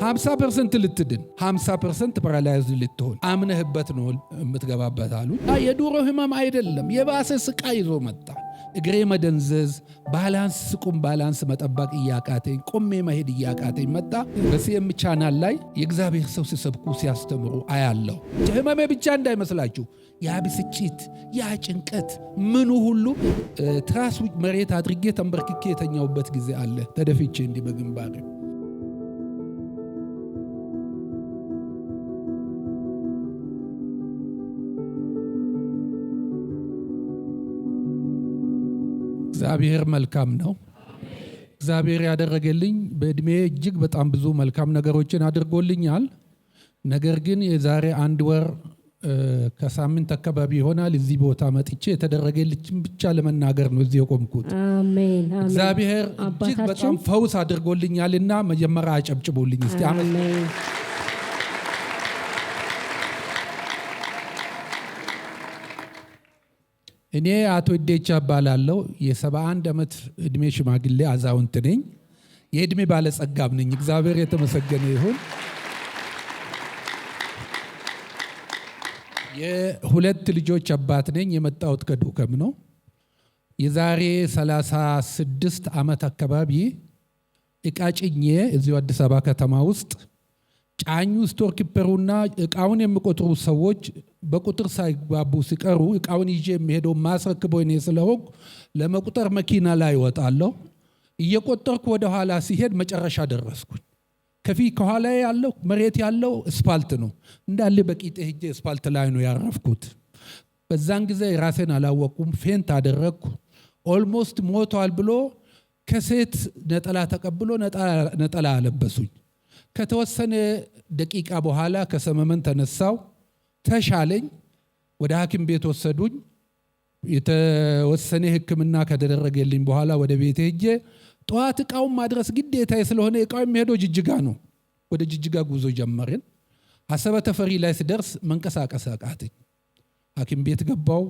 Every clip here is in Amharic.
50% ልትድን 50% ፓራላይዝ ልትሆን አምነህበት ነው የምትገባበት አሉ። የዱሮ ህመም አይደለም፣ የባሰ ስቃይ ይዞ መጣ። እግሬ መደንዘዝ፣ ባላንስ መጠበቅ እያቃተኝ፣ ቆሜ መሄድ እያቃተኝ መጣ። በሲኤም ቻናል ላይ የእግዚአብሔር ሰው ሲሰብኩ ሲያስተምሩ አያለሁ። ህመሜ ብቻ እንዳይመስላችሁ፣ ያ ብስጭት፣ ያ ጭንቀት፣ ምኑ ሁሉ ትራስ መሬት አድርጌ ተንበርክኬ የተኛውበት ጊዜ አለ። ተደፍቼ እንዲህ በግንባሬ እግዚአብሔር መልካም ነው። እግዚአብሔር ያደረገልኝ በእድሜ እጅግ በጣም ብዙ መልካም ነገሮችን አድርጎልኛል። ነገር ግን የዛሬ 1 ወር ከሳምንት አካባቢ ይሆናል እዚህ ቦታ መጥቼ የተደረገልኝ ብቻ ለመናገር ነው እዚህ የቆምኩት። አሜን። እግዚአብሔር እጅግ በጣም ፈውስ አድርጎልኛልና መጀመሪያ አጨብጭቡልኝ እስቲ። አሜን። እኔ አቶ ኢዴቻ እባላለሁ። የ71 ዓመት እድሜ ሽማግሌ አዛውንት ነኝ። የእድሜ ባለጸጋም ነኝ። እግዚአብሔር የተመሰገነ ይሁን። የ2 ልጆች አባት ነኝ። የመጣሁት ከዱከም ነው። የዛሬ 36 ዓመት አካባቢ እቃ ጭኜ እዚሁ አዲስ አበባ ከተማ ውስጥ ጫኙ ስቶር ኪፐሩና እቃውን የሚቆጥሩ ሰዎች በቁጥር ሳይግባቡ ሲቀሩ እቃውን ይዤ የሚሄደው ማስረክበው እኔ ስለሆንኩ ለመቁጠር መኪና ላይ ወጣለሁ። እየቆጠርኩ ወደ ኋላ ሲሄድ መጨረሻ ደረስኩኝ። ከኋላ ያለው መሬት ያለው እስፓልት ነው። እንዳለ በቂጤ ሄጄ እስፓልት ላይ ነው ያረፍኩት። በዛን ጊዜ ራሴን አላወቁም። ፌንት አደረግኩ። ኦልሞስት ሞቷል ብሎ ከሴት ነጠላ ተቀብሎ ነጠላ አለበሱኝ። ከተወሰነ ደቂቃ በኋላ ከሰመመን ተነሳው፣ ተሻለኝ። ወደ ሐኪም ቤት ወሰዱኝ። የተወሰነ ሕክምና ከደረገልኝ በኋላ ወደ ቤት ሄጄ ጠዋት እቃውን ማድረስ ግዴታዬ ስለሆነ እቃው የሚሄደው ጅጅጋ ነው። ወደ ጅጅጋ ጉዞ ጀመርን። አሰበ ተፈሪ ላይ ስደርስ መንቀሳቀስ አቃተኝ። ሐኪም ቤት ገባው።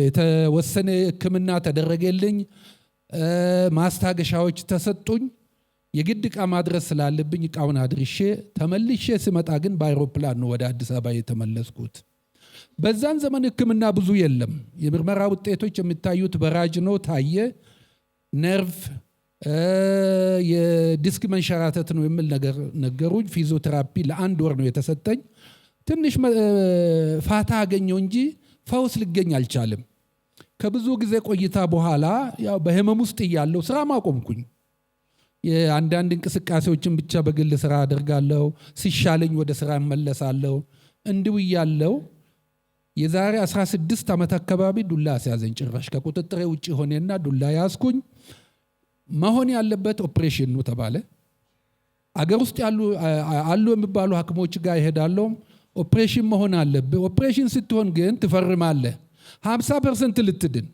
የተወሰነ ሕክምና ተደረገልኝ። ማስታገሻዎች ተሰጡኝ። የግድ እቃ ማድረስ ስላለብኝ እቃውን አድርሼ ተመልሼ ስመጣ ግን በአይሮፕላን ነው ወደ አዲስ አበባ የተመለስኩት። በዛን ዘመን ሕክምና ብዙ የለም። የምርመራ ውጤቶች የሚታዩት በራጅ ነው። ታየ፣ ነርቭ፣ የዲስክ መንሸራተት ነው የሚል ነገር ነገሩኝ። ፊዚዮቴራፒ ለ1 ወር ነው የተሰጠኝ። ትንሽ ፋታ አገኘው እንጂ ፈውስ ሊገኝ አልቻለም። ከብዙ ጊዜ ቆይታ በኋላ ያው በህመም ውስጥ እያለሁ ስራ ማቆምኩኝ። የአንዳንድ እንቅስቃሴዎችን ብቻ በግል ስራ አደርጋለሁ። ሲሻለኝ ወደ ስራ እመለሳለሁ። እንዲሁ እያለሁ የዛሬ 16 ዓመት አካባቢ ዱላ አስያዘኝ። ጭራሽ ከቁጥጥሬ ውጭ ሆነና ዱላ ያዝኩኝ። መሆን ያለበት ኦፕሬሽን ነው ተባለ። አገር ውስጥ ያሉ የሚባሉ ሐኪሞች ጋር ይሄዳለሁ። ኦፕሬሽን መሆን አለብህ። ኦፕሬሽን ስትሆን ግን ትፈርማለህ። 50% ልትድን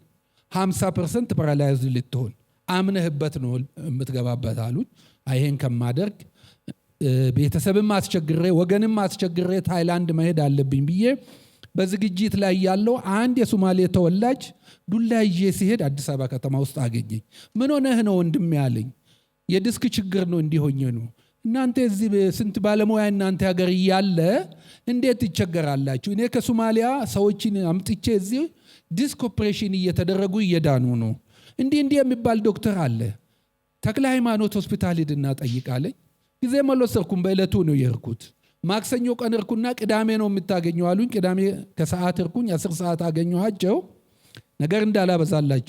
50% ፓራላይዝ ልትሆን አምነህበት ነው የምትገባበት አሉኝ። ይሄን ከማደርግ ቤተሰብም አስቸግሬ ወገንም አስቸግሬ ታይላንድ መሄድ አለብኝ ብዬ በዝግጅት ላይ ያለው አንድ የሶማሌ ተወላጅ ዱላ ይዤ ሲሄድ አዲስ አበባ ከተማ ውስጥ አገኘኝ። ምን ሆነህ ነው ወንድሜ ያለኝ። የዲስክ ችግር ነው እንዲሆኝ ነው። እናንተ እዚህ ስንት ባለሙያ እናንተ ሀገር እያለ እንዴት ይቸገራላችሁ? እኔ ከሶማሊያ ሰዎችን አምጥቼ እዚህ ዲስክ ኦፕሬሽን እየተደረጉ እየዳኑ ነው። እንዲህ የሚባል ዶክተር አለ፣ ተክለ ሃይማኖት ሆስፒታል ሄድና ጠይቃለኝ። ጊዜ መለሰርኩም። በእለቱ ነው የርኩት። ማክሰኞ ቀን እርኩና ቅዳሜ ነው የምታገኘው አሉኝ። ቅዳሜ ከሰዓት እርኩኝ። 10 ሰዓት አገኘኋቸው። ነገር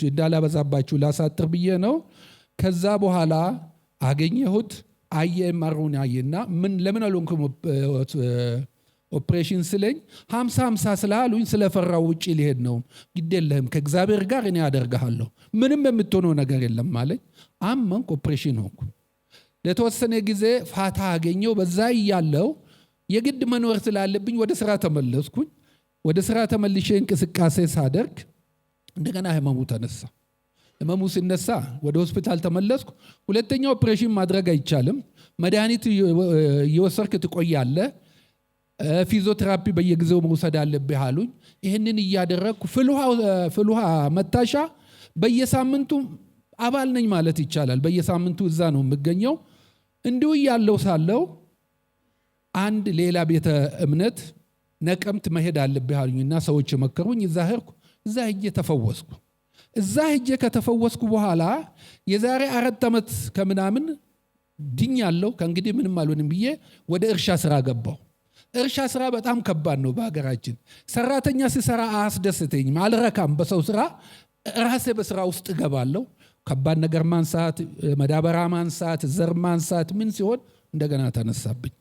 እንዳላበዛባችሁ ላሳጥር ብዬ ነው። ከዛ በኋላ አገኘሁት። አየማሩን አየና ለምን አልሆንኩም ኦፕሬሽን ስለኝ 50-50 ስላሉኝ ስለፈራው ውጪ ሊሄድ ነው። ግዴለህም ከእግዚአብሔር ጋር እኔ አደርጋለሁ፣ ምንም የምትሆነው ነገር የለም አለኝ። አመንኩ። ኦፕሬሽን ሆንኩ። ለተወሰነ ጊዜ ፋታ አገኘው። በዛ ያለው የግድ መኖር ስላለብኝ ወደ ስራ ተመለስኩኝ። ወደ ስራ ተመልሼ እንቅስቃሴ ሳደርግ እንደገና ህመሙ ተነሳ። ህመሙ ሲነሳ ወደ ሆስፒታል ተመለስኩ። ሁለተኛው ኦፕሬሽን ማድረግ አይቻልም፣ መድኃኒት እየወሰድክ ትቆያለህ፣ ፊዚዮቴራፒ በየጊዜው መውሰድ አለብህ አሉኝ። ይህንን እያደረግኩ ፍልውሃ መታሻ በየሳምንቱ አባል ነኝ ማለት ይቻላል። በየሳምንቱ እዛ ነው የምገኘው። እንዲሁ ያለው ሳለው አንድ ሌላ ቤተ እምነት ነቀምት መሄድ አለብህ አሉኝና ሰዎች መከሩኝ። እዛ ሄድኩ። እዛ ሄጄ ተፈወስኩ። እዛ ሄጄ ከተፈወስኩ በኋላ የዛሬ 4 ዓመት ከምናምን ድኛለሁ። ከእንግዲህ ምንም አልሆንም ብዬ ወደ እርሻ ስራ ገባሁ። እርሻ ስራ በጣም ከባድ ነው በሀገራችን። ሰራተኛ ሲሰራ አያስደስተኝም፣ አልረካም በሰው ስራ። ራሴ በስራ ውስጥ እገባለሁ። ከባድ ነገር ማንሳት፣ መዳበራ ማንሳት፣ ዘር ማንሳት ምን ሲሆን እንደገና ተነሳብኝ።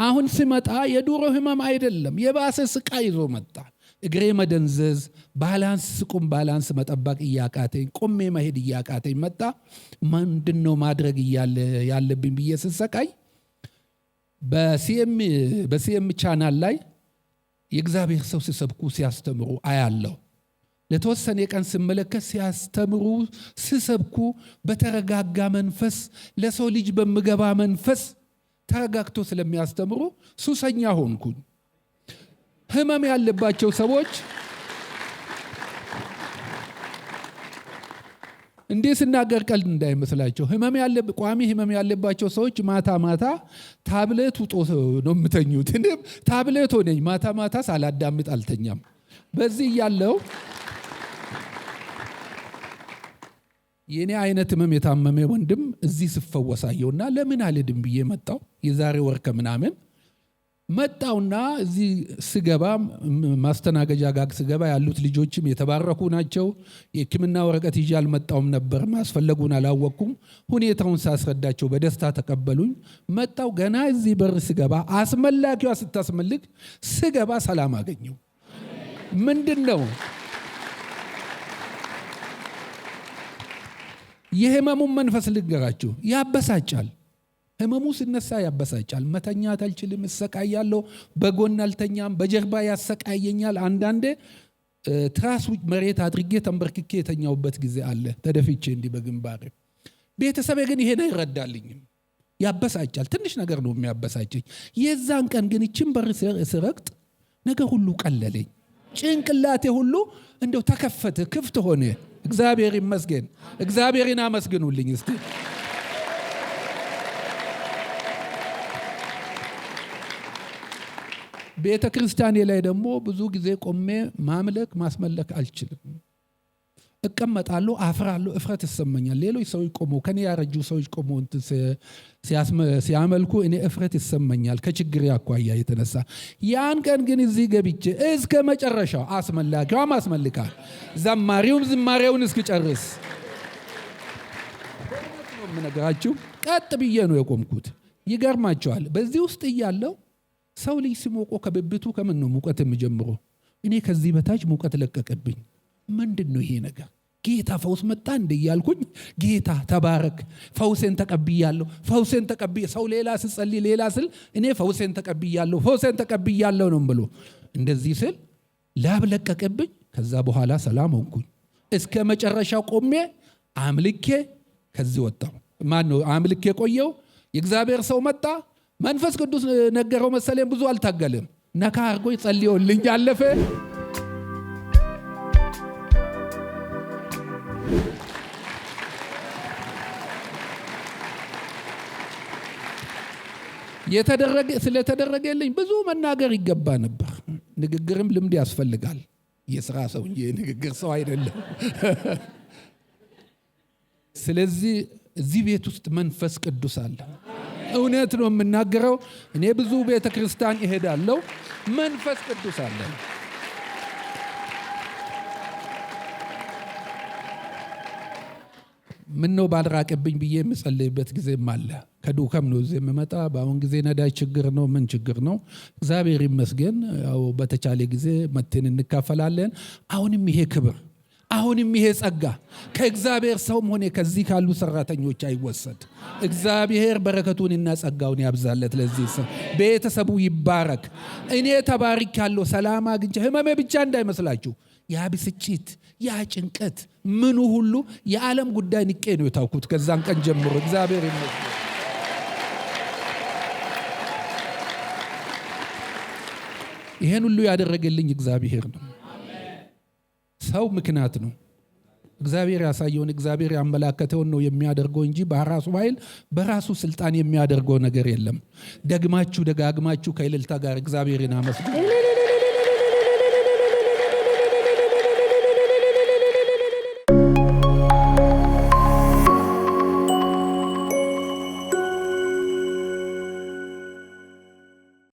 አሁን ሲመጣ የዱሮ ህመም አይደለም፣ የባሰ ስቃይ ይዞ መጣ። እግሬ መደንዘዝ፣ ስቁም ባላንስ መጠበቅ እያቃተኝ፣ ቆሜ መሄድ እያቃተኝ መጣ። ምንድነው ማድረግ ያለብኝ ብዬ ስሰቃይ በሲኤም ቻናል ላይ የእግዚአብሔር ሰው ሲሰብኩ ሲያስተምሩ አያለሁ። ለተወሰነ ቀን ስመለከት ሲያስተምሩ ሲሰብኩ በተረጋጋ መንፈስ ለሰው ልጅ በሚገባ መንፈስ ተረጋግቶ ስለሚያስተምሩ ሱሰኛ ሆንኩኝ። ህመም ያለባቸው ሰዎች እንዴ ስናገር ቀልድ እንዳይመስላቸው፣ ቋሚ ህመም ያለባቸው ሰዎች ማታ ታብሌት ውጦ ነው የምተኙት። እኔ ታብሌት ሆነኝ ማታ ሳላዳምጥ አልተኛም። በዚህ ያለው የኔ አይነት ህመም የታመመ ወንድም እዚህ ስፈወሳየውና ለምን አልሄድም ብዬ መጣው። የዛሬ ወር ከምናምን መጣውና እዚህ ስገባ ማስተናገጃ ጋር ስገባ ያሉት ልጆችም የተባረኩ ናቸው። የሕክምና ወረቀት ይዤ አልመጣውም ነበር፣ ማስፈለጉን አላወቅኩም። ሁኔታውን ሳስረዳቸው በደስታ ተቀበሉኝ። መጣው ገና እዚህ በር ስገባ አስመላኪዋ ስታስመልክ ስገባ ሰላም አገኘው። ምንድነው የህመሙን መንፈስ ልንገራችሁ፣ ያበሳጫል። ህመሙ ሲነሳ ያበሳጫል። መተኛት አልችልም፣ እሰቃያለሁ። በጎን አልተኛም፣ በጀርባ ያሰቃየኛል። አንዳንዴ ትራስ መሬት አድርጌ ተንበርክኬ የተኛውበት ጊዜ አለ፣ ተደፍቼ እንዲህ በግንባሬ። ቤተሰቤ ግን ይሄን አይረዳልኝም፣ ያበሳጫል። ትንሽ ነገር ነው የሚያበሳጨኝ። የዛን ቀን ግን ይችን በር ስረግጥ ነገር ሁሉ ቀለለኝ። ጭንቅላቴ ሁሉ እንደው ተከፈተ፣ ክፍት ሆነ። እግዚአብሔር ይመስገን። እግዚአብሔርን አመስግኑልኝ እስቲ። ቤተ ክርስቲያኔ ላይ ደግሞ ብዙ ጊዜ ቆሜ ማስመለክ አልችልም። እቀመጣለሁ፣ አፍራለሁ፣ እፍረት ይሰማኛል። ሌሎች ሰዎች ቆመው ከኔ ያረጁ ሰዎች ቆመው ሲያመልኩ እኔ እፍረት ይሰማኛል ከችግር አኳያ የተነሳ። ያን ቀን ግን እዚህ ገብቼ እስከ መጨረሻው አስመላኪዋ ማስመልካል፣ ዘማሪውም ዝማሬውን እስኪጨርስ ነው የምነግራችሁ። ቀጥ ብዬ ነው የቆምኩት። ይገርማቸዋል። በዚህ ውስጥ እያለው ሰው ልጅ ሲሞቆ ከብብቱ ከምን ነው ሙቀት የሚጀምረው? እኔ ከዚህ በታች ሙቀት ለቀቀብኝ። ምንድን ነው ይሄ ነገር? ጌታ ፈውስ መጣ እንደ እያልኩኝ ጌታ ተባረክ፣ ፈውሴን ተቀብያለሁ። ሰው ሌላ ሲጸልይ ሌላ ስል እኔ ፈውሴን ተቀብያለሁ ነው ብሎ እንደዚህ ስል ላብ ለቀቀብኝ። ከዛ በኋላ ሰላም ሆንኩኝ። እስከ መጨረሻው ቆሜ አምልኬ ከዚህ ወጣሁ። አምልኬ ቆየው። የእግዚአብሔር ሰው መጣ። መንፈስ ቅዱስ ነገረው መሰለኝ። ብዙ አልታገለም። ነካ አርጎ ጸልዮልኝ አለፈ። ስለተደረገልኝ ብዙ መናገር ይገባ ነበር። ንግግርም ልምድ ያስፈልጋል። የሥራ ሰው እንጂ የንግግር ሰው አይደለም። ስለዚህ እዚህ ቤት ውስጥ መንፈስ ቅዱስ አለ። እውነት ነው የምናገረው። እኔ ብዙ ቤተ ክርስቲያን እሄዳለሁ። መንፈስ ቅዱስ አለ። ምን ነው ባልራቀብኝ ብዬ የምጸልይበት ጊዜም አለ። ከዱከም ነው እዚህ የምመጣ። በአሁን ጊዜ ነዳጅ ችግር ነው፣ ምን ችግር ነው? እግዚአብሔር ይመስገን። ያው በተቻለ ጊዜ መተን እንካፈላለን። አሁንም ይሄ ክብር፣ አሁንም ይሄ ጸጋ ከእግዚአብሔር ሰውም ሆነ ከዚህ ካሉ ሰራተኞች አይወሰድ። እግዚአብሔር በረከቱንና ጸጋውን ያብዛለት። ለዚህ ሰው ቤተሰቡ ይባረክ። እኔ ተባርኬያለሁ፣ ሰላም አግኝቼ። ህመሜ ብቻ እንዳይመስላችሁ፣ ያ ብስጭት፣ ያ ጭንቀት፣ ምኑ ሁሉ የዓለም ጉዳይ ንቄ ነው የታውኩት ከዛን ቀን ጀምሮ። እግዚአብሔር ይመስገን። ይሄን ሁሉ ያደረገልኝ እግዚአብሔር ነው። ሰው ምክንያት ነው። እግዚአብሔር ያሳየውን እግዚአብሔር ያመላከተውን ነው የሚያደርገው እንጂ በራሱ ኃይል በራሱ ስልጣን የሚያደርገው ነገር የለም። ደግማችሁ ደጋግማችሁ ከእልልታ ጋር እግዚአብሔርን አመስግኑ።